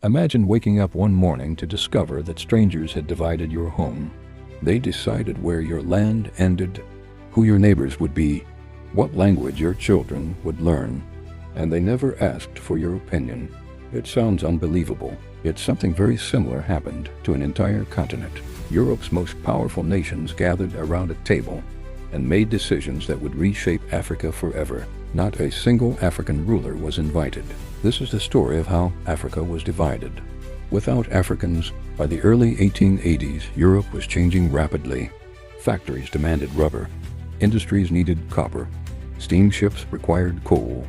Imagine waking up one morning to discover that strangers had divided your home. They decided where your land ended, who your neighbors would be, what language your children would learn, and they never asked for your opinion. It sounds unbelievable, yet something very similar happened to an entire continent. Europe's most powerful nations gathered around a table and made decisions that would reshape Africa forever. Not a single African ruler was invited. This is the story of how Africa was divided. Without Africans, by the early 1880s, Europe was changing rapidly. Factories demanded rubber. Industries needed copper. Steamships required coal.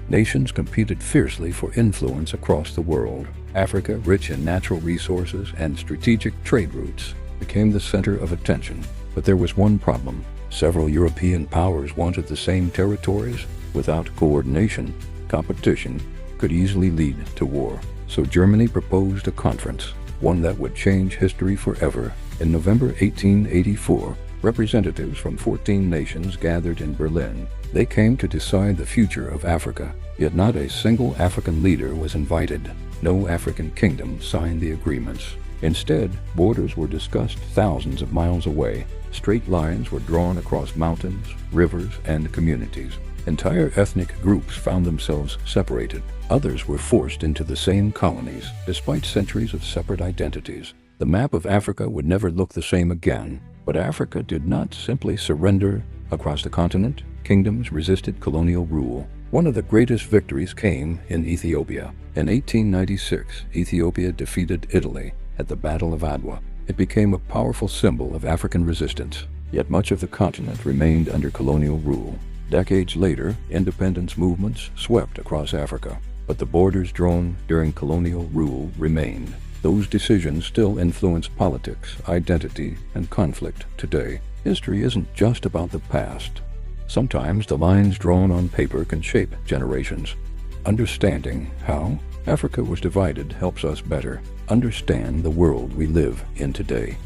Nations competed fiercely for influence across the world. Africa, rich in natural resources and strategic trade routes, became the center of attention. But there was one problem. Several European powers wanted the same territories. Without coordination, competition could easily lead to war. So Germany proposed a conference, one that would change history forever. In November 1884, representatives from 14 nations gathered in Berlin. They came to decide the future of Africa, yet not a single African leader was invited. No African kingdom signed the agreements. Instead, borders were discussed thousands of miles away. Straight lines were drawn across mountains, rivers, and communities. Entire ethnic groups found themselves separated. Others were forced into the same colonies, despite centuries of separate identities. The map of Africa would never look the same again. But Africa did not simply surrender. Across the continent, kingdoms resisted colonial rule. One of the greatest victories came in Ethiopia. In 1896, Ethiopia defeated Italy at the Battle of Adwa. It became a powerful symbol of African resistance. Yet much of the continent remained under colonial rule. Decades later, independence movements swept across Africa, but the borders drawn during colonial rule remained. Those decisions still influence politics, identity, and conflict today. History isn't just about the past. Sometimes the lines drawn on paper can shape generations. Understanding how Africa was divided helps us better understand the world we live in today.